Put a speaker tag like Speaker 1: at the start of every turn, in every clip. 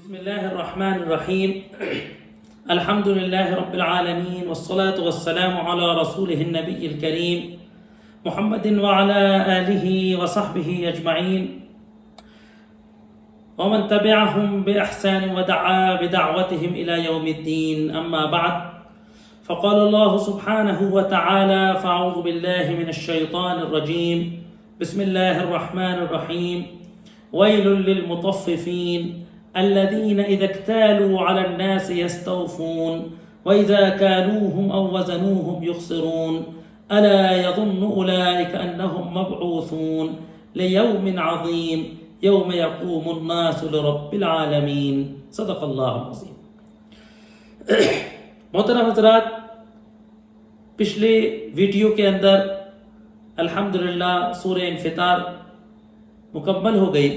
Speaker 1: بسم الله الرحمن الرحيم الحمد لله رب العالمين والصلاة والسلام على رسوله النبي الكريم محمد وعلى آله وصحبه أجمعين ومن تبعهم بإحسان ودعا بدعوتهم إلى يوم الدين. أما بعد، فقال الله سبحانه وتعالى: فأعوذ بالله من الشيطان الرجيم، بسم الله الرحمن الرحيم، ويل للمطففين الذين إذا اكتالوا على الناس يستوفون وإذا كالوهم أو وزنوهم يخسرون ألا يظن أولئك أنهم مبعوثون ليوم عظيم يوم يقوم الناس لرب العالمين. صدق اللہ العظیم. محترم حضرات، پچھلے ویڈیو کے اندر الحمدللہ سورہ انفطار مکمل ہو گئی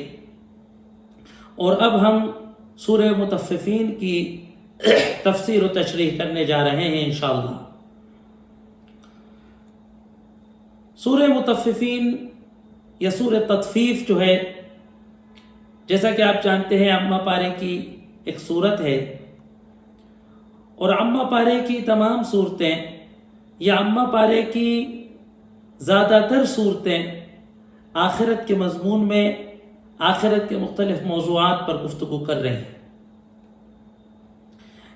Speaker 1: اور اب ہم سورہ مطففین کی تفسیر و تشریح کرنے جا رہے ہیں انشاءاللہ. سورہ مطففین یا سورہ تطفیف جو ہے، جیسا کہ آپ جانتے ہیں، عامہ پارے کی ایک صورت ہے، اور عامہ پارے کی تمام صورتیں یا عامہ پارے کی زیادہ تر صورتیں آخرت کے مضمون میں آخرت کے مختلف موضوعات پر گفتگو کر رہے ہیں.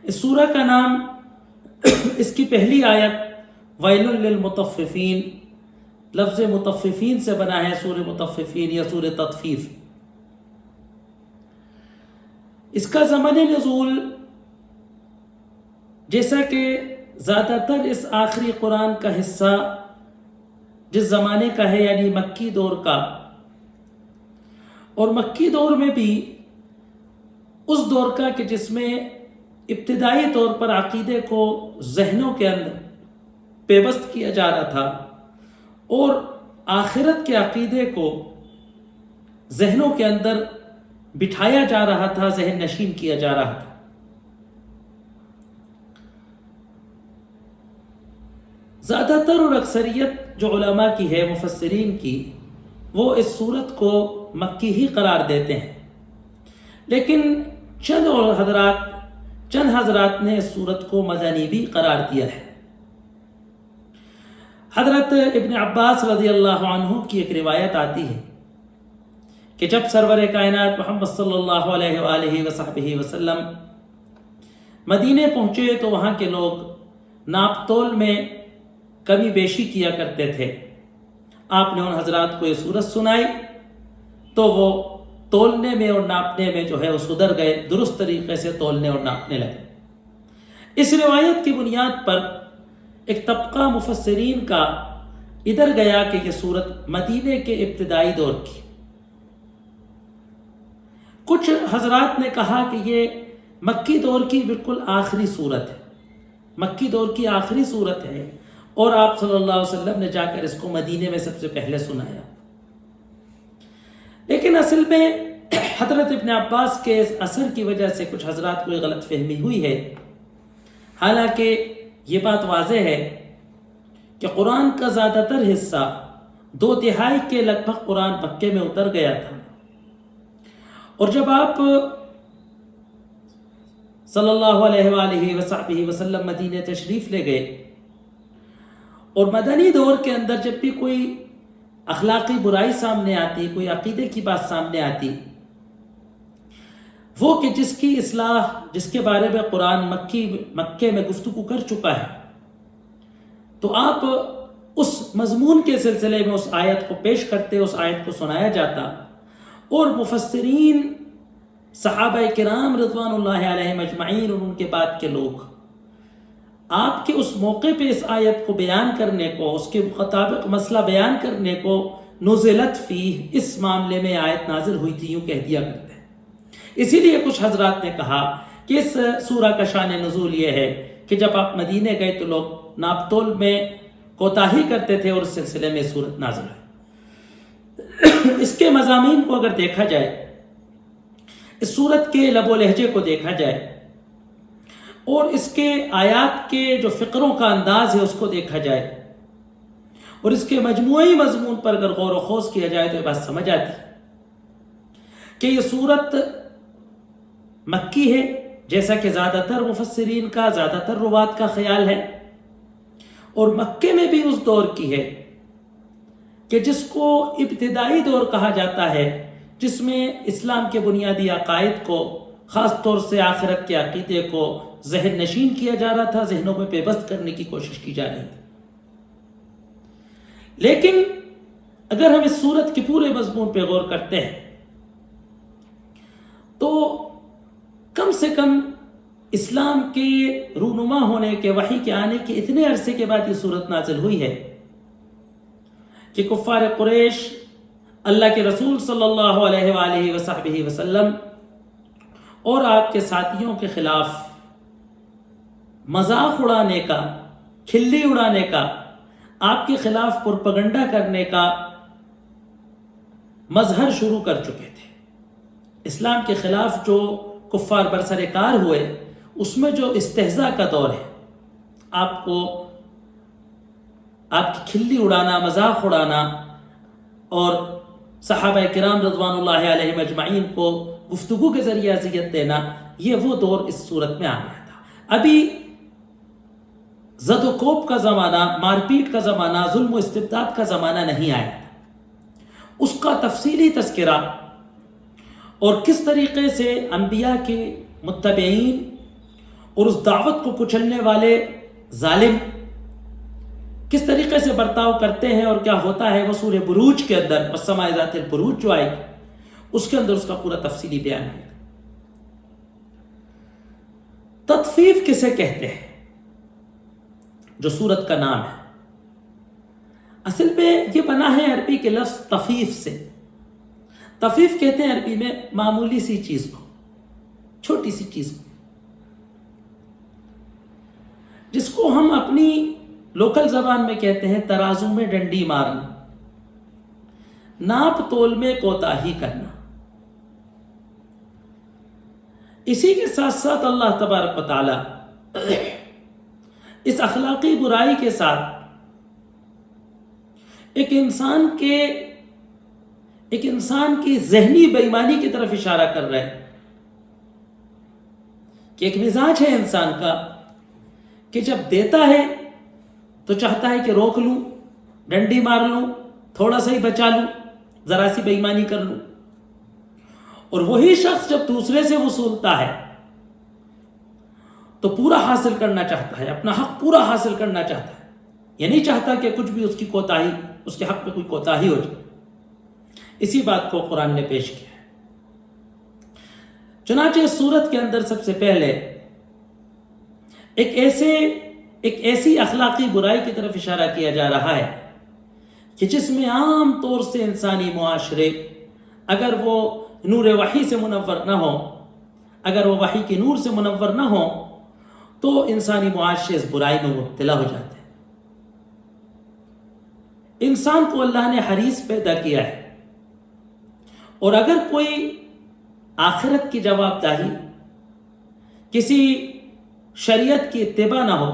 Speaker 1: اس سورہ کا نام، اس کی پہلی آیت ویل للمطففین، لفظ مطففین سے بنا ہے سورہ مطففین یا سورہ تطفیف. اس کا زمانِ نزول، جیسا کہ زیادہ تر اس آخری قرآن کا حصہ جس زمانے کا ہے، یعنی مکی دور کا، اور مکی دور میں بھی اس دور کا کہ جس میں ابتدائی طور پر عقیدے کو ذہنوں کے اندر پیوست کیا جا رہا تھا اور آخرت کے عقیدے کو ذہنوں کے اندر بٹھایا جا رہا تھا، ذہن نشین کیا جا رہا تھا. زیادہ تر اور اکثریت جو علماء کی ہے، مفسرین کی، وہ اس صورت کو مکی ہی قرار دیتے ہیں، لیکن چند حضرات نے اس صورت کو مدنی بھی قرار دیا ہے. حضرت ابن عباس رضی اللہ عنہ کی ایک روایت آتی ہے کہ جب سرور کائنات محمد صلی اللہ علیہ وآلہ وصحبہ وسلم مدینے پہنچے تو وہاں کے لوگ ناپ تول میں کمی بیشی کیا کرتے تھے. آپ نے ان حضرات کو یہ صورت سنائی تو وہ تولنے میں اور ناپنے میں جو ہے وہ سدھر گئے، درست طریقے سے تولنے اور ناپنے لگے. اس روایت کی بنیاد پر ایک طبقہ مفسرین کا ادھر گیا کہ یہ صورت مدینے کے ابتدائی دور کی. کچھ حضرات نے کہا کہ یہ مکی دور کی بالکل آخری صورت ہے، مکی دور کی آخری صورت ہے، اور آپ صلی اللہ علیہ وسلم نے جا کر اس کو مدینے میں سب سے پہلے سنایا. لیکن اصل میں حضرت ابن عباس کے اس اثر کی وجہ سے کچھ حضرات کو یہ غلط فہمی ہوئی ہے. حالانکہ یہ بات واضح ہے کہ قرآن کا زیادہ تر حصہ، 2/3 کے لگ بھگ قرآن مکے میں اتر گیا تھا، اور جب آپ صلی اللہ علیہ وآلہ وصحبہ وسلم مدینہ تشریف لے گئے، اور مدنی دور کے اندر جب بھی کوئی اخلاقی برائی سامنے آتی، کوئی عقیدے کی بات سامنے آتی، وہ کہ جس کی اصلاح، جس کے بارے میں قرآن مکے میں گفتگو کر چکا ہے، تو آپ اس مضمون کے سلسلے میں اس آیت کو پیش کرتے، اس آیت کو سنایا جاتا، اور مفسرین، صحابہ کرام رضوان اللہ علیہم اجمعین اور ان کے بعد کے لوگ آپ کے اس موقع پہ اس آیت کو بیان کرنے کو، اس کے مطابق مسئلہ بیان کرنے کو، نزلت فیہ، اس معاملے میں آیت نازل ہوئی تھی، یوں کہہ دیا کرتے ہیں. اسی لیے کچھ حضرات نے کہا کہ اس سورہ کا شان نزول یہ ہے کہ جب آپ مدینے گئے تو لوگ ناپ تول میں کوتاہی کرتے تھے، اور اس سلسلے میں سورت نازل ہوئی. اس کے مضامین کو اگر دیکھا جائے، اس سورت کے لب و لہجے کو دیکھا جائے، اور اس کے آیات کے جو فقروں کا انداز ہے اس کو دیکھا جائے، اور اس کے مجموعی مضمون پر اگر غور و خوض کیا جائے تو یہ بات سمجھ آتی کہ یہ سورت مکی ہے جیسا کہ زیادہ تر مفسرین کا، زیادہ تر روات کا خیال ہے، اور مکے میں بھی اس دور کی ہے کہ جس کو ابتدائی دور کہا جاتا ہے، جس میں اسلام کے بنیادی عقائد کو، خاص طور سے آخرت کے عقیدے کو ذہن نشین کیا جا رہا تھا، ذہنوں میں پیوست کرنے کی کوشش کی جا رہی تھی۔ لیکن اگر ہم اس سورت کے پورے مضمون پہ غور کرتے ہیں تو کم سے کم اسلام کے رونما ہونے کے، وحی کے آنے کے اتنے عرصے کے بعد یہ سورت نازل ہوئی ہے کہ کفار قریش اللہ کے رسول صلی اللہ علیہ وآلہ وصحبہ وسلم اور آپ کے ساتھیوں کے خلاف مذاق اڑانے کا، کھلی اڑانے کا، آپ کے خلاف پروپیگنڈا کرنے کا مظہر شروع کر چکے تھے۔ اسلام کے خلاف جو کفار برسر کار ہوئے، اس میں جو استہزاء کا دور ہے، آپ کو آپ کی کھلی اڑانا، مذاق اڑانا، اور صحابہ کرام رضوان اللہ علیہم اجمعین کو گفتگو کے ذریعے اذیت دینا، یہ وہ دور اس صورت میں آ گیا تھا۔ ابھی زد و کوب کا زمانہ، مار پیٹ کا زمانہ، ظلم و استبداد کا زمانہ نہیں آیا تھا۔ اس کا تفصیلی تذکرہ اور کس طریقے سے انبیاء کے متبعین اور اس دعوت کو کچلنے والے ظالم کس طریقے سے برتاؤ کرتے ہیں اور کیا ہوتا ہے، وہ سورہ بروج کے اندر، والسماء ذات البروج جو آئے اس کے اندر اس کا پورا تفصیلی بیان ہے۔ تطفیف کسے کہتے ہیں جو سورت کا نام ہے؟ اصل میں یہ بنا ہے عربی کے لفظ تفیف سے۔ تفیف کہتے ہیں عربی میں معمولی سی چیز کو، چھوٹی سی چیز کو، جس کو ہم اپنی لوکل زبان میں کہتے ہیں ترازو میں ڈنڈی مارنا، ناپ تول میں کوتاہی کرنا۔ اسی کے ساتھ ساتھ اللہ تبارک و تعالی اس اخلاقی برائی کے ساتھ ایک انسان کی ذہنی بے ایمانی کی طرف اشارہ کر رہے ہیں کہ ایک مزاج ہے انسان کا کہ جب دیتا ہے تو چاہتا ہے کہ روک لوں، ڈنڈی مار لوں، تھوڑا سا ہی بچا لوں، ذرا سی بے ایمانی کر لوں، اور وہی شخص جب دوسرے سے وصولتا ہے تو پورا حاصل کرنا چاہتا ہے، اپنا حق پورا حاصل کرنا چاہتا ہے، یہ نہیں چاہتا کہ کچھ بھی اس کے حق میں کوئی کوتاہی ہو جائے۔ اسی بات کو قرآن نے پیش کیا ہے۔ چنانچہ اس سورت کے اندر سب سے پہلے ایک ایسی اخلاقی برائی کی طرف اشارہ کیا جا رہا ہے کہ جس میں عام طور سے انسانی معاشرے، اگر وہ نور وحی سے منور نہ ہو، اگر وہ وحی کی نور سے منور نہ ہو، تو انسانی معاشرے اس برائی میں مبتلا ہو جاتے ہیں۔ انسان کو اللہ نے حریص پیدا کیا ہے، اور اگر کوئی آخرت کی جواب دہی، کسی شریعت کی اتباع نہ ہو،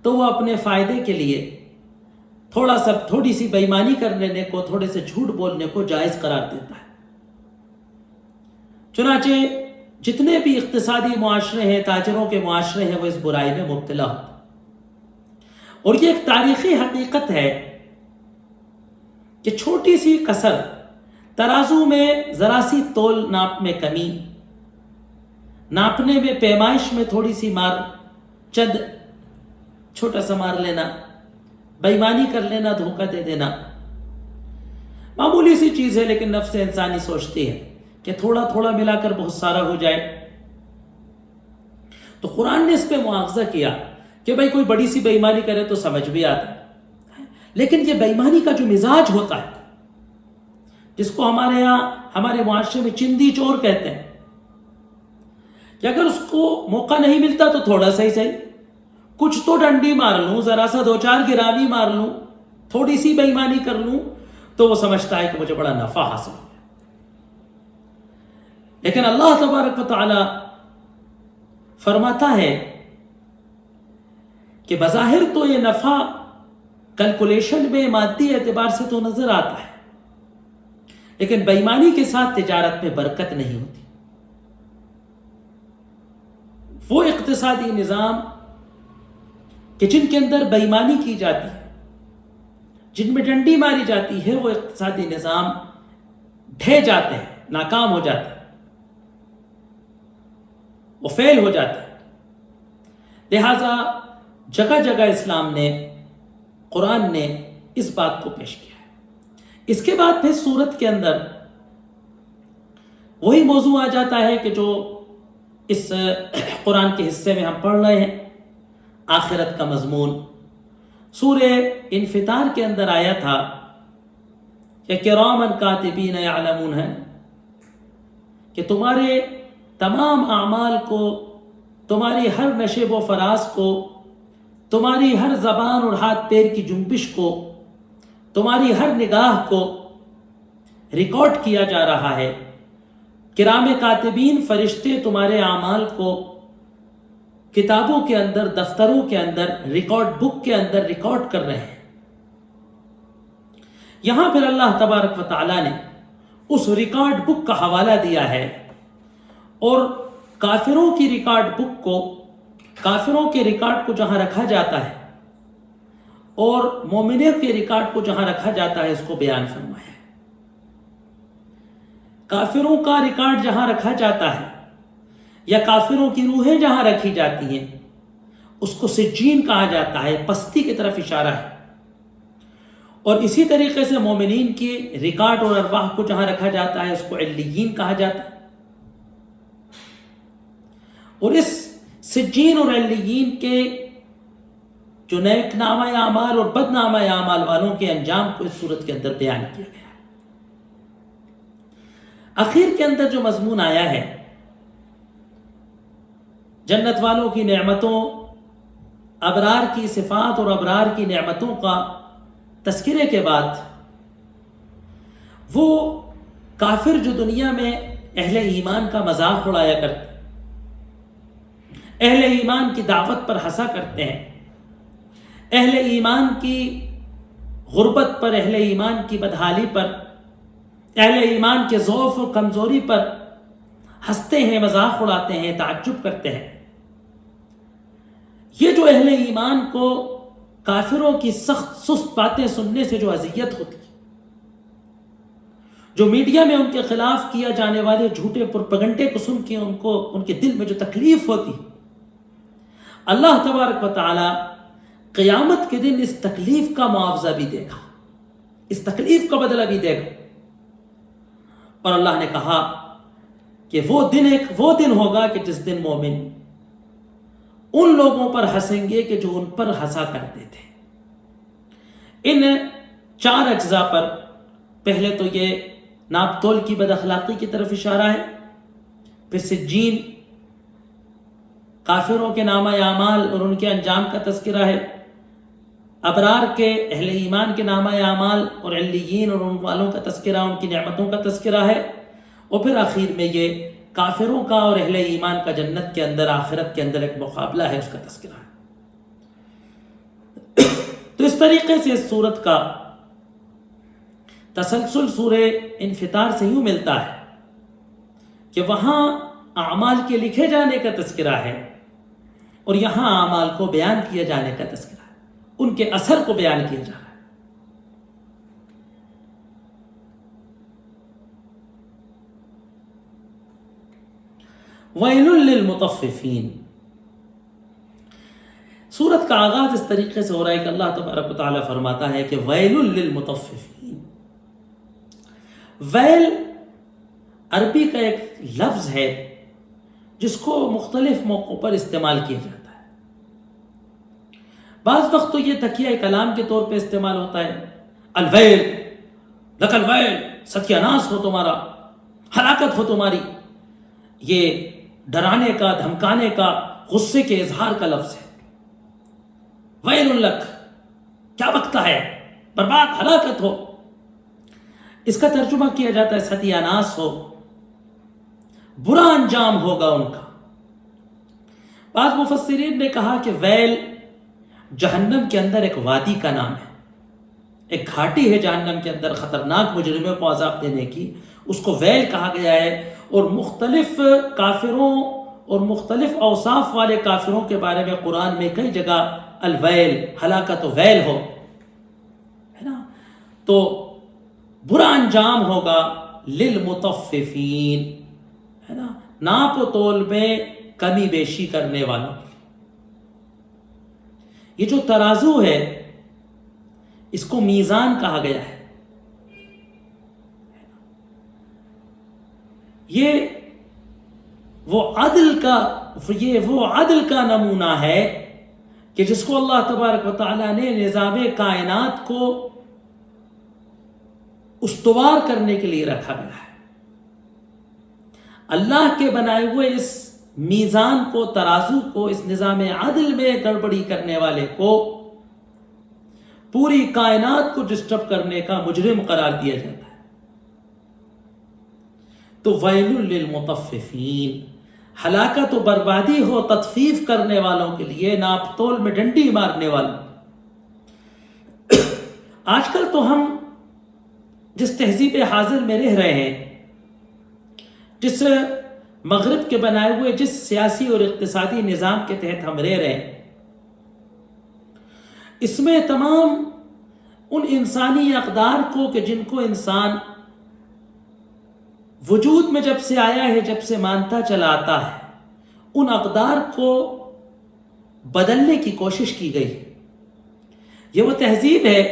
Speaker 1: تو وہ اپنے فائدے کے لیے تھوڑی سی بے ایمانی کر لینے کو، تھوڑے سے جھوٹ بولنے کو جائز قرار دیتا ہے۔ چنانچہ جتنے بھی اقتصادی معاشرے ہیں، تاجروں کے معاشرے ہیں، وہ اس برائی میں مبتلا ہوتے ہیں۔ اور یہ ایک تاریخی حقیقت ہے کہ چھوٹی سی کسر، ترازو میں ذرا سی تول ناپ میں کمی، ناپنے میں پیمائش میں تھوڑی سی چند چھوٹا سا مار لینا، بے ایمانی کر لینا، دھوکہ دے دینا، معمولی سی چیز ہے، لیکن نفس انسانی سوچتی ہے کہ تھوڑا تھوڑا ملا کر بہت سارا ہو جائے۔ تو قرآن نے اس پہ مواخذہ کیا کہ بھائی کوئی بڑی سی بے ایمانی کرے تو سمجھ بھی آتا ہے، لیکن یہ بے ایمانی کا جو مزاج ہوتا ہے، جس کو ہمارے معاشرے میں چندی چور کہتے ہیں، کہ اگر اس کو موقع نہیں ملتا تو تھوڑا سا ہی صحیح، کچھ تو ڈنڈی مار لوں، ذرا سا 2-4 گرامی مار لوں، تھوڑی سی بے ایمانی کر لوں، تو وہ سمجھتا ہے کہ مجھے بڑا نفع حاصل ہو گیا۔ لیکن اللہ تبارک و تعالی فرماتا ہے کہ بظاہر تو یہ نفع کیلکولیشن میں مادی اعتبار سے تو نظر آتا ہے، لیکن بے ایمانی کے ساتھ تجارت میں برکت نہیں ہوتی۔ وہ اقتصادی نظام کہ جن کے اندر بے ایمانی کی جاتی ہے، جن میں ڈنڈی ماری جاتی ہے، وہ اقتصادی نظام ڈھہ جاتے ہیں، ناکام ہو جاتے ہیں، وہ فیل ہو جاتے ہیں۔ لہذا جگہ جگہ اسلام نے، قرآن نے اس بات کو پیش کیا ہے۔ اس کے بعد پھر سورت کے اندر وہی موضوع آ جاتا ہے کہ جو اس قرآن کے حصے میں ہم پڑھ رہے ہیں، آخرت کا مضمون۔ سورہ انفطار کے اندر آیا تھا کہ کرامن کاتبین یعلمون ہے کہ تمہارے تمام اعمال کو، تمہاری ہر نشیب و فراز کو، تمہاری ہر زبان اور ہاتھ پیر کی جنبش کو، تمہاری ہر نگاہ کو ریکارڈ کیا جا رہا ہے۔ کرام کاتبین فرشتے تمہارے اعمال کو کتابوں کے اندر، دفتروں کے اندر، ریکارڈ بک کے اندر ریکارڈ کر رہے ہیں۔ یہاں پھر اللہ تبارک و تعالیٰ نے اس ریکارڈ بک کا حوالہ دیا ہے، اور کافروں کی ریکارڈ بک کو، کافروں کے ریکارڈ کو جہاں رکھا جاتا ہے اور مومنوں کے ریکارڈ کو جہاں رکھا جاتا ہے، اس کو بیان فرمایا ہے۔ کافروں کا ریکارڈ جہاں رکھا جاتا ہے یا کافروں کی روحیں جہاں رکھی جاتی ہیں، اس کو سجین کہا جاتا ہے، پستی کی طرف اشارہ ہے۔ اور اسی طریقے سے مومنین کی ریکارڈ اور ارواح کو جہاں رکھا جاتا ہے، اس کو علیین کہا جاتا ہے۔ اور اس سجین اور علیین کے جو نیک نامہ اعمال اور بد نامہ اعمال والوں کے انجام کو اس صورت کے اندر بیان کیا گیا۔ آخر کے اندر جو مضمون آیا ہے، جنت والوں کی نعمتوں، ابرار کی صفات اور ابرار کی نعمتوں کا تذکرے کے بعد، وہ کافر جو دنیا میں اہل ایمان کا مذاق اڑایا کرتے، اہل ایمان کی دعوت پر ہنسا کرتے ہیں، اہل ایمان کی غربت پر، اہل ایمان کی بدحالی پر، اہل ایمان کے ضعف و کمزوری پر ہنستے ہیں، مذاق اڑاتے ہیں، تعجب کرتے ہیں۔ یہ جو اہل ایمان کو کافروں کی سخت سست باتیں سننے سے جو اذیت ہوتی، جو میڈیا میں ان کے خلاف کیا جانے والے جھوٹے پروپیگنڈے کو سن کے ان کے دل میں جو تکلیف ہوتی، اللہ تبارک و تعالی قیامت کے دن اس تکلیف کا معاوضہ بھی دے گا، اس تکلیف کا بدلہ بھی دے گا۔ اور اللہ نے کہا کہ وہ دن ہوگا کہ جس دن مومن ان لوگوں پر ہنسیں گے کہ جو ان پر ہنسا کرتے تھے۔ ان 4 اجزاء پر پہلے تو یہ ناپ تول کی بد اخلاقی کی طرف اشارہ ہے، پھر سجین، کافروں کے نامہ اعمال اور ان کے انجام کا تذکرہ ہے، ابرار کے، اہل ایمان کے نامہ اعمال اور علیین اور ان والوں کا تذکرہ، ان کی نعمتوں کا تذکرہ ہے، اور پھر آخر میں یہ کافروں کا اور اہل ایمان کا جنت کے اندر، آخرت کے اندر ایک مقابلہ ہے، اس کا تذکرہ ہے۔ تو اس طریقے سے اس سورت کا تسلسل سورہ انفطار سے یوں ملتا ہے کہ وہاں اعمال کے لکھے جانے کا تذکرہ ہے اور یہاں اعمال کو بیان کیا جانے کا تذکرہ ہے، ان کے اثر کو بیان کیا جا رہا ہے۔ وَيْلٌ لِّلْمُطَفِّفِينَ، سورت کا آغاز اس طریقے سے ہو رہا ہے کہ اللہ تبارک و تعالیٰ فرماتا ہے کہ وَيْلٌ لِّلْمُطَفِّفِينَ۔ ویل عربی کا ایک لفظ ہے جس کو مختلف موقعوں پر استعمال کیا جاتا ہے۔ بعض وقت تو یہ تکیہ کلام کے طور پہ استعمال ہوتا ہے، الویل لک الویل، ستیہ ناس ہو تمہارا، ہلاکت ہو تمہاری۔ یہ ڈرانے کا، دھمکانے کا، غصے کے اظہار کا لفظ ہے۔ ویل لک، کیا بکتا ہے، برباد، ہلاکت ہو۔ اس کا ترجمہ کیا جاتا ہے ستیہ ناس ہو، برا انجام ہوگا ان کا۔ بعض مفسرین نے کہا کہ ویل جہنم کے اندر ایک وادی کا نام ہے، ایک گھاٹی ہے جہنم کے اندر خطرناک مجرموں کو عذاب دینے کی، اس کو ویل کہا گیا ہے۔ اور مختلف کافروں اور مختلف اوصاف والے کافروں کے بارے میں قرآن میں کئی جگہ الویل، ہلاکت و ویل ہو، ہے نا، تو برا انجام ہوگا للمطففین، ہے نا، ناپ و تول میں کمی بیشی کرنے والوں کی۔ یہ جو ترازو ہے اس کو میزان کہا گیا ہے۔ یہ وہ عدل کا نمونہ ہے کہ جس کو اللہ تبارک و تعالیٰ نے نظام کائنات کو استوار کرنے کے لیے رکھا گیا ہے۔ اللہ کے بنائے ہوئے اس میزان کو، ترازو کو، اس نظام عدل میں گڑبڑی کرنے والے کو پوری کائنات کو ڈسٹرب کرنے کا مجرم قرار دیا جاتا ہے۔ تو ویل للمطففین، ہلاکت و بربادی ہو تطفیف کرنے والوں کے لیے، ناپ تول میں ڈنڈی مارنے والوں۔ آج کل تو ہم جس تہذیب حاضر میں رہ رہے ہیں، جس مغرب کے بنائے ہوئے جس سیاسی اور اقتصادی نظام کے تحت ہم رہ رہے ہیں، اس میں تمام ان انسانی اقدار کو کہ جن کو انسان وجود میں جب سے آیا ہے، جب سے مانتا چلا آتا ہے، ان اقدار کو بدلنے کی کوشش کی گئی۔ یہ وہ تہذیب ہے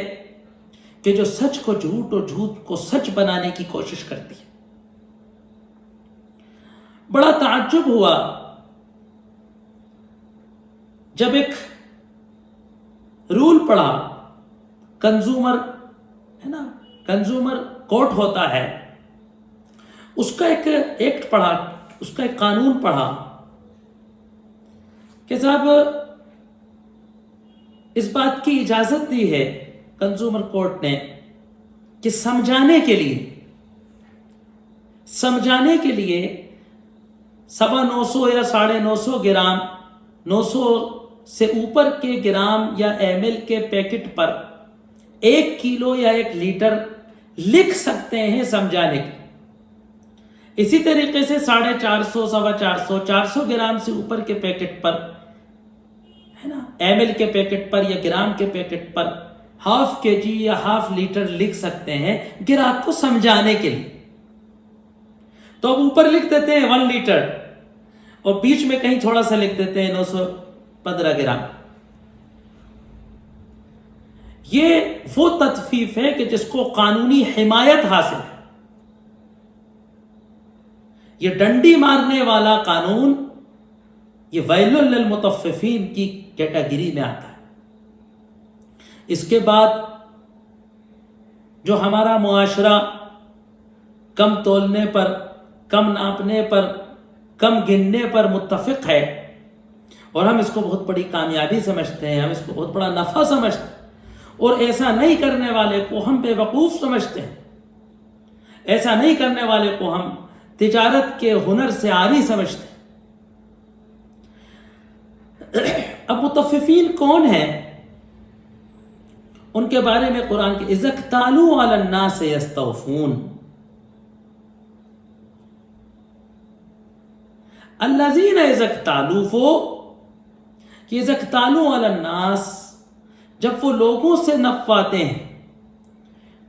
Speaker 1: کہ جو سچ کو جھوٹ اور جھوٹ کو سچ بنانے کی کوشش کرتی ہے۔ بڑا تعجب ہوا جب ایک رول پڑھا، کنزیومر، ہے نا، کنزیومر کورٹ ہوتا ہے، اس کا ایک ایکٹ پڑھا، اس کا ایک قانون پڑھا کہ صاحب اس بات کی اجازت دی ہے کنزیومر کورٹ نے کہ سمجھانے کے لیے 950 یا 950 گرام، 900 سے اوپر کے گرام یا ml کے پیکٹ پر 1 کلو یا 1 لیٹر لکھ سکتے ہیں سمجھانے کے۔ اسی طریقے سے 450، 450، 400 گرام سے اوپر کے پیکٹ پر، ہے نا، ml کے پیکٹ پر یا گرام کے پیکٹ پر ½ kg یا ½ لیٹر لکھ سکتے ہیں گراہک کو سمجھانے کے لیے۔ تو اب اوپر لکھ دیتے ہیں 1 لیٹر اور بیچ میں کہیں تھوڑا سا لکھ دیتے ہیں 915 گرام۔ یہ وہ تطفیف ہے کہ جس کو قانونی حمایت حاصل ہے۔ یہ ڈنڈی مارنے والا قانون یہ ویل للمطففین کی کیٹیگری میں آتا ہے۔ اس کے بعد جو ہمارا معاشرہ کم تولنے پر، کم ناپنے پر، کم گننے پر متفق ہے، اور ہم اس کو بہت بڑی کامیابی سمجھتے ہیں، ہم اس کو بہت بڑا نفع سمجھتے ہیں، اور ایسا نہیں کرنے والے کو ہم بے وقوف سمجھتے ہیں، ایسا نہیں کرنے والے کو ہم تجارت کے ہنر سے عاری سمجھتے ہیں۔ اب مطففین کون ہیں؟ ان کے بارے میں قرآن کے اذا اکتالوا علی الناس یستوفون، الذین اذا اکتالوا، کہ اذا اکتالوا علی الناس، جب وہ لوگوں سے نپواتے ہیں،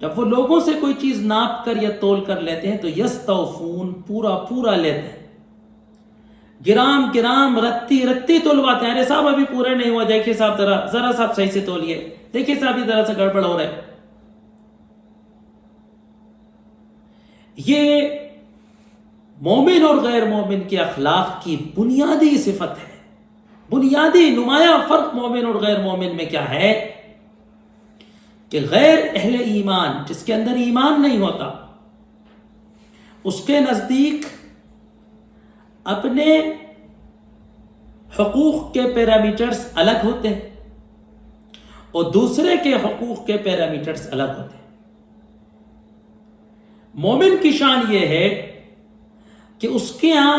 Speaker 1: جب وہ لوگوں سے کوئی چیز ناپ کر یا تول کر لیتے ہیں تو یستوفون، پورا لیتے ہیں، گرام رتی تولواتے ہیں۔ ارے صاحب ابھی پورا نہیں ہوا، دیکھیے صاحب ذرا صاحب صحیح سے تولیے، دیکھیے صاحب ذرا سا گڑبڑ ہو رہا ہے۔ یہ مومن اور غیر مومن کے اخلاق کی بنیادی صفت ہے۔ بنیادی نمایاں فرق مومن اور غیر مومن میں کیا ہے کہ غیر اہل ایمان، جس کے اندر ایمان نہیں ہوتا، اس کے نزدیک اپنے حقوق کے پیرامیٹرز الگ ہوتے ہیں اور دوسرے کے حقوق کے پیرامیٹرز الگ ہوتے ہیں۔ مومن کی شان یہ ہے کہ اس کے ہاں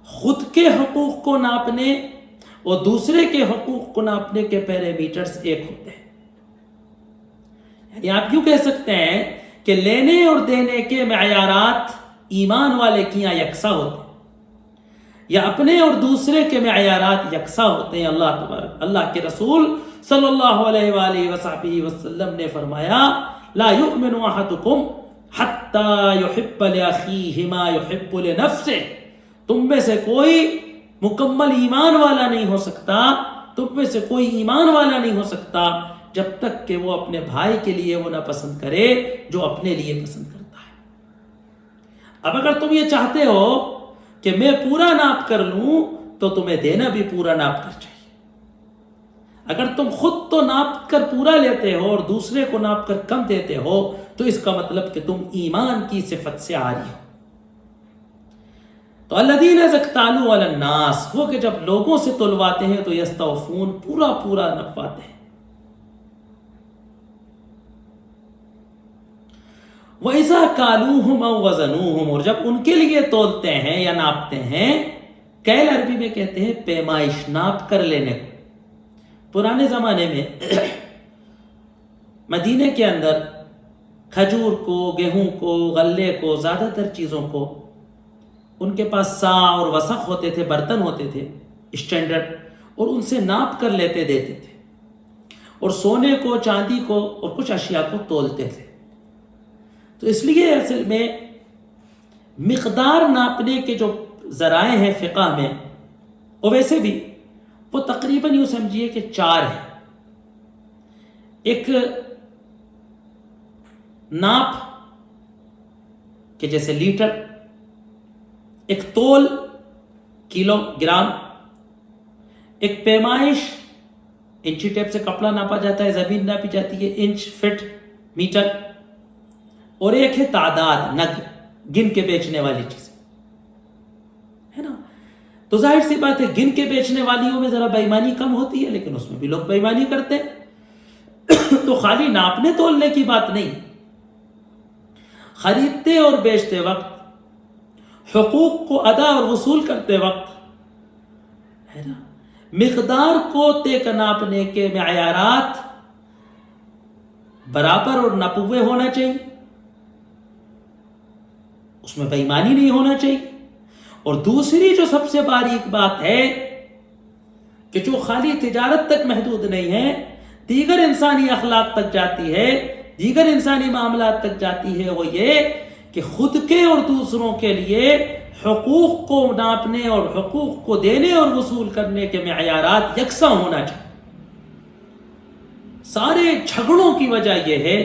Speaker 1: خود کے حقوق کو ناپنے اور دوسرے کے حقوق کو ناپنے کے پیرامیٹرز ایک ہوتے ہیں۔ یعنی آپ یوں کہہ سکتے ہیں کہ لینے اور دینے کے معیارات ایمان والے کی یہاں یکساں ہوتے ہیں، یا اپنے اور دوسرے کے معیارات یکساں ہوتے ہیں. اللہ کے رسول صلی اللہ علیہ وآلہ وصحبہ وسلم نے فرمایا لا یؤمن احدکم حتی یحب لاخیہ ما یحب لنفسہ. تم میں سے کوئی مکمل ایمان والا نہیں ہو سکتا، تم میں سے کوئی ایمان والا نہیں ہو سکتا جب تک کہ وہ اپنے بھائی کے لیے وہ نہ پسند کرے جو اپنے لیے پسند کرتا ہے. اب اگر تم یہ چاہتے ہو کہ میں پورا ناپ کر لوں تو تمہیں دینا بھی پورا ناپ کر چاہیے. اگر تم خود تو ناپ کر پورا لیتے ہو اور دوسرے کو ناپ کر کم دیتے ہو تو اس کا مطلب کہ تم ایمان کی صفت سے عاری ہو. تو الذین اذا اکتالوا علی الناس، وہ کہ جب لوگوں سے تلواتے ہیں تو یستوفون، پورا پورا نپواتے ہیں. وَإِذَا كَالُوهُمْ أَوْ وَزَنُوهُمْ، اور جب ان کے لیے تولتے ہیں یا ناپتے ہیں. کیل عربی میں کہتے ہیں پیمائش، ناپ کر لینے کو. پرانے زمانے میں مدینے کے اندر کھجور کو، گیہوں کو، غلے کو، زیادہ تر چیزوں کو ان کے پاس سا اور وسق ہوتے تھے، برتن ہوتے تھے اسٹینڈرڈ، اور ان سے ناپ کر لیتے دیتے تھے. اور سونے کو، چاندی کو اور کچھ اشیاء کو تولتے تھے. تو اس لیے اصل میں مقدار ناپنے کے جو ذرائع ہیں فقہ میں، اور ویسے بھی وہ تقریباً یوں سمجھیے کہ 4 ہیں. ایک ناپ کہ جیسے لیٹر، ایک تول کلو گرام، ایک پیمائش انچی ٹیپ سے کپڑا ناپا جاتا ہے، زمین ناپی جاتی ہے انچ، فٹ، میٹر، اور ایک ہے تعداد، نگ، گن کے بیچنے والی چیز ہے نا. تو ظاہر سی بات ہے گن کے بیچنے والیوں میں ذرا بے ایمانی کم ہوتی ہے، لیکن اس میں بھی لوگ بے ایمانی کرتے ہیں. تو خالی ناپنے تولنے کی بات نہیں، خریدتے اور بیچتے وقت، حقوق کو ادا اور وصول کرتے وقت ہے نا، مقدار کو طے ناپنے کے معیارات برابر اور نپوے ہونا چاہیے، اس میں بے ایمانی نہیں ہونا چاہیے. اور دوسری جو سب سے باریک بات ہے کہ جو خالی تجارت تک محدود نہیں ہے، دیگر انسانی اخلاق تک جاتی ہے، دیگر انسانی معاملات تک جاتی ہے، وہ یہ کہ خود کے اور دوسروں کے لیے حقوق کو ناپنے اور حقوق کو دینے اور وصول کرنے کے معیارات یکساں ہونا چاہیے. سارے جھگڑوں کی وجہ یہ ہے،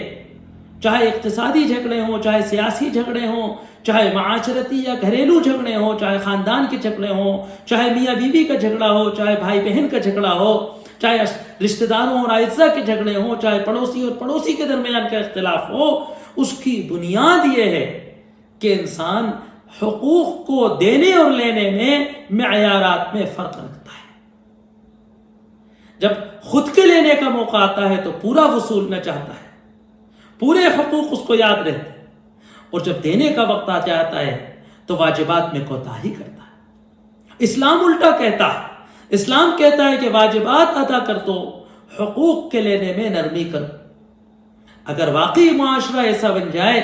Speaker 1: چاہے اقتصادی جھگڑے ہوں، چاہے سیاسی جھگڑے ہوں، چاہے معاشرتی یا گھریلو جھگڑے ہوں، چاہے خاندان کے جھگڑے ہوں، چاہے میاں بیوی کا جھگڑا ہو، چاہے بھائی بہن کا جھگڑا ہو، چاہے رشتہ داروں اور اعزاء کے جھگڑے ہوں، چاہے پڑوسی اور پڑوسی کے درمیان کا اختلاف ہو، اس کی بنیاد یہ ہے کہ انسان حقوق کو دینے اور لینے میں معیارات میں فرق رکھتا ہے. جب خود کے لینے کا موقع آتا ہے تو پورا وصولنا چاہتا ہے، پورے حقوق اس کو یاد رہتے ہیں، اور جب دینے کا وقت آ جاتا ہے تو واجبات میں کوتاہی کرتا ہے. اسلام الٹا کہتا ہے، اسلام کہتا ہے کہ واجبات ادا کر دو، حقوق کے لینے میں نرمی کرو. اگر واقعی معاشرہ ایسا بن جائے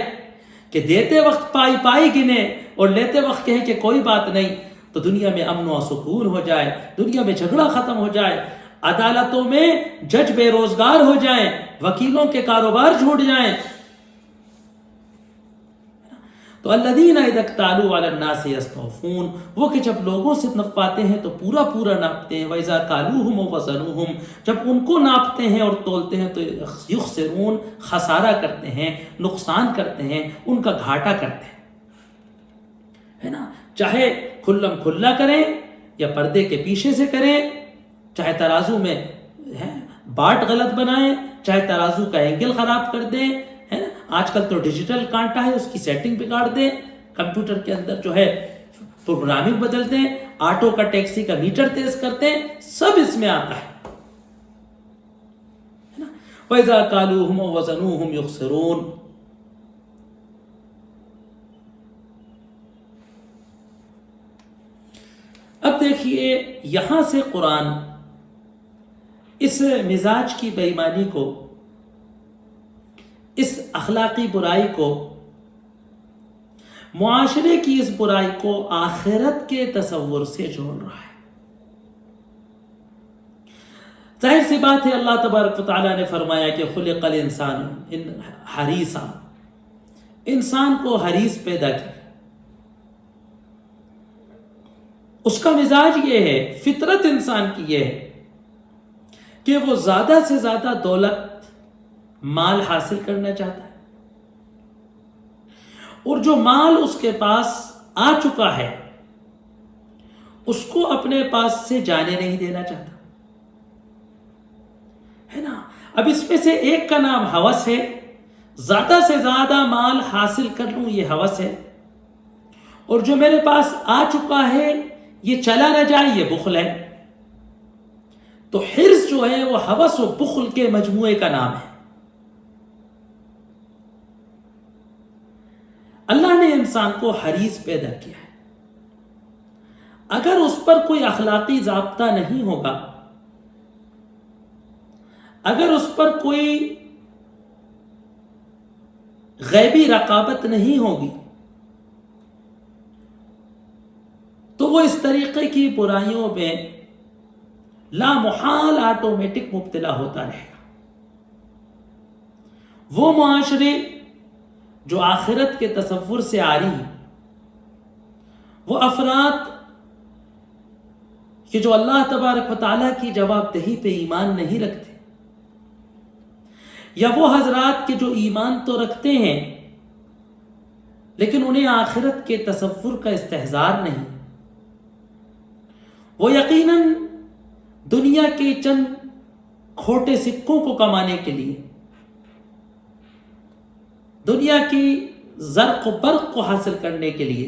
Speaker 1: کہ دیتے وقت پائی پائی گنے اور لیتے وقت کہیں کہ کوئی بات نہیں، تو دنیا میں امن و سکون ہو جائے، دنیا میں جھگڑا ختم ہو جائے، عدالتوں میں جج بے روزگار ہو جائیں، وکیلوں کے کاروبار چھوٹ جائیں. تو الذین اذا اکتالوا علی الناس یستوفون، وہ کہ جب لوگوں سے نپواتے ہیں تو پورا پورا ناپتے ہیں. وَإِذَا كَالُوهُمْ وَوَزَنُوهُمْ، جب ان کو ناپتے ہیں اور تولتے ہیں تو یخسرون، خسارہ کرتے ہیں، نقصان کرتے ہیں، ان کا گھاٹا کرتے ہیں، ہے نا. چاہے کھلم کھلا کریں یا پردے کے پیچھے سے کریں، چاہے ترازو میں باٹ غلط بنائیں، چاہے ترازو کا اینگل خراب کر دیں، ہے نا. آج کل تو ڈیجیٹل کانٹا ہے، اس کی سیٹنگ بگاڑ دیں، کمپیوٹر کے اندر جو ہے پروگرامنگ بدل دیں، آٹو کا ٹیکسی کا میٹر تیز کرتے ہیں، سب اس میں آتا ہے. وَإِذَا كَالُوهُمْ وَوَزَنُوهُمْ يُخْسِرُونَ. اب دیکھیے یہاں سے قرآن اس مزاج کی بے ایمانی کو، اس اخلاقی برائی کو معاشرے کی اس برائی کو آخرت کے تصور سے جوڑ رہا ہے۔ ظاہر سی بات ہے، اللہ تبارک و تعالیٰ نے فرمایا کہ خلق الانسان حریصا، انسان کو حریص پیدا کیا۔ اس کا مزاج یہ ہے، فطرت انسان کی یہ ہے کہ وہ زیادہ سے زیادہ دولت مال حاصل کرنا چاہتا ہے، اور جو مال اس کے پاس آ چکا ہے اس کو اپنے پاس سے جانے نہیں دینا چاہتا ہے نا۔ اب اس میں سے ایک کا نام ہوس ہے، زیادہ سے زیادہ مال حاصل کر لوں، یہ ہوس ہے، اور جو میرے پاس آ چکا ہے یہ چلا نہ جائے، یہ بخل ہے۔ تو حرص جو ہے وہ ہوس و بخل کے مجموعے کا نام ہے۔ اللہ نے انسان کو حریص پیدا کیا ہے۔ اگر اس پر کوئی اخلاقی ضابطہ نہیں ہوگا، اگر اس پر کوئی غیبی رقابت نہیں ہوگی، تو وہ اس طریقے کی برائیوں میں لامحال آٹومیٹک مبتلا ہوتا رہے گا۔ وہ معاشرے جو آخرت کے تصور سے عاری ہیں، وہ افراد کہ جو اللہ تبارک و تعالیٰ کی جواب دہی پہ ایمان نہیں رکھتے، یا وہ حضرات کے جو ایمان تو رکھتے ہیں لیکن انہیں آخرت کے تصور کا استحضار نہیں، وہ یقیناً دنیا کے چند کھوٹے سکوں کو کمانے کے لیے، دنیا کی زرق و برق کو حاصل کرنے کے لیے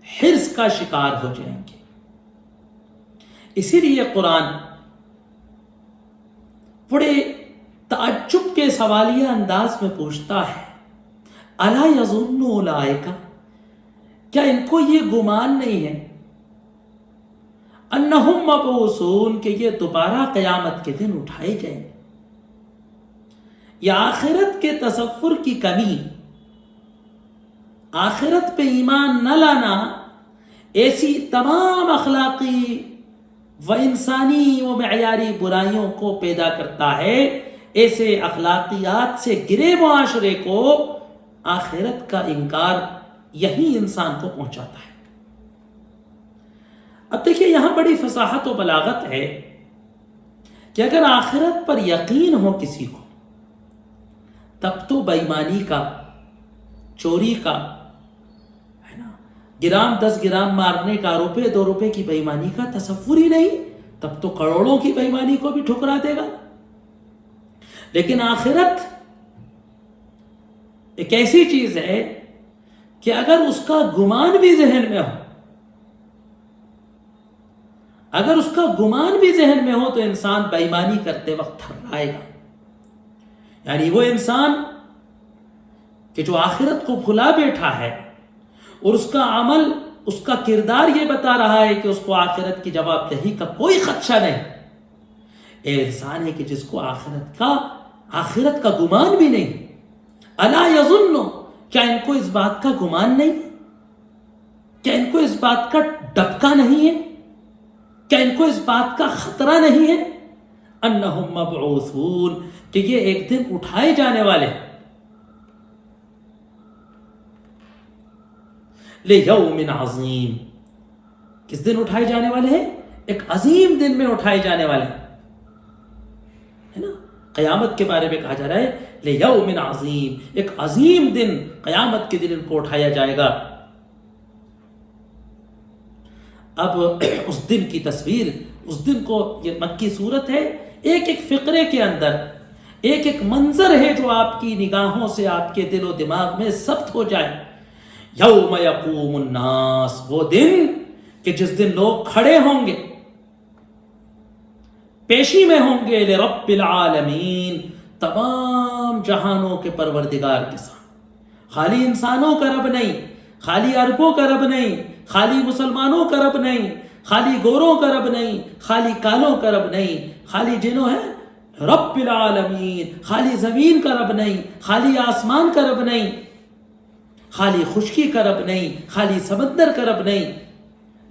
Speaker 1: حرص کا شکار ہو جائیں گے۔ اسی لیے قرآن بڑے تعجب کے سوالیہ انداز میں پوچھتا ہے، الا یظن اولئک، کیا ان کو یہ گمان نہیں ہے، انہم مبعوثون، کہ یہ دوبارہ قیامت کے دن اٹھائے جائیں گے۔ یا آخرت کے تصور کی کمی، آخرت پہ ایمان نہ لانا ایسی تمام اخلاقی و انسانی و معیاری برائیوں کو پیدا کرتا ہے۔ ایسے اخلاقیات سے گرے معاشرے کو آخرت کا انکار یہی انسان کو پہنچاتا ہے۔ اب دیکھیے یہاں بڑی فصاحت و بلاغت ہے کہ اگر آخرت پر یقین ہو کسی کو، تب تو بے ایمانی کا، چوری کا، ہے نا، گرام 10 گرام مارنے کا، روپے 2 روپے کی بے ایمانی کا تصور ہی نہیں، تب تو کروڑوں کی بے ایمانی کو بھی ٹھکرا دے گا۔ لیکن آخرت ایک ایسی چیز ہے کہ اگر اس کا گمان بھی ذہن میں ہو، اگر اس کا گمان بھی ذہن میں ہو تو انسان بے ایمانی کرتے وقت تھرائے گا۔ یعنی وہ انسان کہ جو آخرت کو بھلا بیٹھا ہے اور اس کا عمل، اس کا کردار یہ بتا رہا ہے کہ اس کو آخرت کی جواب دہی کا کوئی خدشہ نہیں، اے انسان ہے کہ جس کو آخرت کا گمان بھی نہیں۔ الا یظن، کیا ان کو اس بات کا گمان نہیں، کیا ان کو اس بات کا ڈپکا نہیں ہے، کیا ان کو اس بات کا خطرہ نہیں ہے، انہم مبعوثون، کہ یہ ایک دن اٹھائے جانے والے ہیں، لیوم عظیم، کس دن اٹھائے جانے والے ہیں؟ ایک عظیم دن میں اٹھائے جانے والے ہیں، ہے نا۔ قیامت کے بارے میں کہا جا رہا ہے لیوم عظیم، ایک عظیم دن، قیامت کے دن ان کو اٹھایا جائے گا۔ اب اس دن کی تصویر، اس دن کو، یہ مکی صورت ہے، ایک ایک فقرے کے اندر ایک ایک منظر ہے جو آپ کی نگاہوں سے، آپ کے دل و دماغ میں ثبت ہو جائے۔ یوم یقوم الناس، وہ دن کہ جس دن لوگ کھڑے ہوں گے، پیشی میں ہوں گے، لرب العالمین، تمام جہانوں کے پروردگار کے ساتھ۔ خالی انسانوں کا رب نہیں، خالی عربوں کا رب نہیں، خالی مسلمانوں کا رب نہیں، خالی گوروں کا رب نہیں، خالی کالوں کا رب نہیں، خالی جنوں ہے رب العالمین، خالی زمین کا رب نہیں، خالی آسمان کا رب نہیں، خالی خشکی کا رب نہیں، خالی سمندر کا رب نہیں،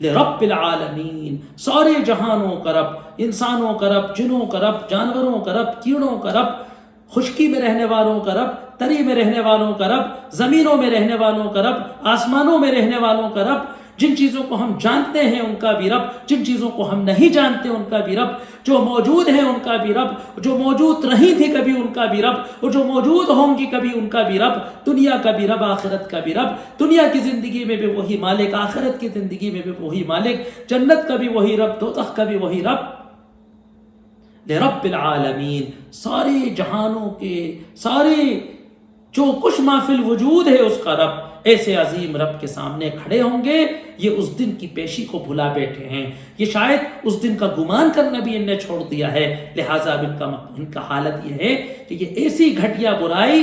Speaker 1: لرب العالمین، سارے جہانوں کا رب، انسانوں کا رب، جنوں کا رب، جانوروں کا رب، کیڑوں کا رب، خشکی میں رہنے والوں کا رب، تری میں رہنے والوں کا رب، زمینوں میں رہنے والوں کا رب، آسمانوں میں رہنے والوں کا رب، جن چیزوں کو ہم جانتے ہیں ان کا بھی رب، جن چیزوں کو ہم نہیں جانتے ان کا بھی رب، جو موجود ہیں ان کا بھی رب، جو موجود نہیں تھی کبھی ان کا بھی رب، اور جو موجود ہوں گی کبھی ان کا بھی رب، دنیا کا بھی رب، آخرت کا بھی رب، دنیا کی زندگی میں بھی وہی مالک، آخرت کی زندگی میں بھی وہی مالک، جنت کا بھی وہی رب، دوزخ کا بھی وہی رب، لرب العالمین، سارے جہانوں کے، سارے جو کچھ ما فی الوجود ہے اس کا رب ایسے عظیم رب کے سامنے کھڑے ہوں گے۔ یہ اس دن کی پیشی کو بھلا بیٹھے ہیں، یہ شاید اس دن کا گمان کرنا بھی ان نے چھوڑ دیا ہے، لہٰذا اب ان کا حالت یہ ہے کہ یہ ایسی گھٹیا برائی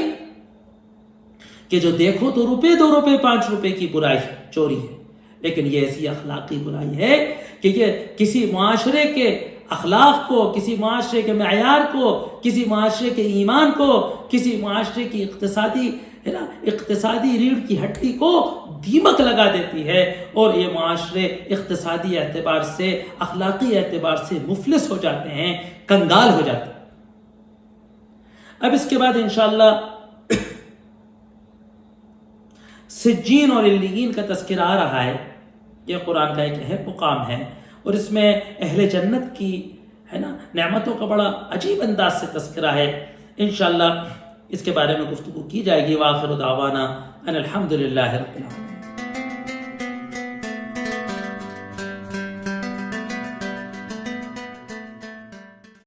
Speaker 1: کہ جو دیکھو تو روپے 2 روپے 5 روپے کی برائی چوری ہے، لیکن یہ ایسی اخلاقی برائی ہے کہ یہ کسی معاشرے کے اخلاق کو، کسی معاشرے کے معیار کو، کسی معاشرے کے ایمان کو، کسی معاشرے کی اقتصادی ریڑھ کی ہڈی کو دیمک لگا دیتی ہے، اور یہ معاشرے اقتصادی اعتبار سے، اخلاقی اعتبار سے مفلس ہو جاتے ہیں، کنگال ہو جاتے ہیں۔ اب اس کے بعد انشاءاللہ سجین اور علیین کا تذکرہ آ رہا ہے۔ یہ قرآن کا ایک اہم مقام ہے، اور اس میں اہل جنت کی نعمتوں کا بڑا عجیب انداز سے تذکرہ ہے۔ انشاءاللہ اس کے بارے میں گفتگو کی جائے گی۔ وآخر دعوانا ان الحمد للہ رب العالمین۔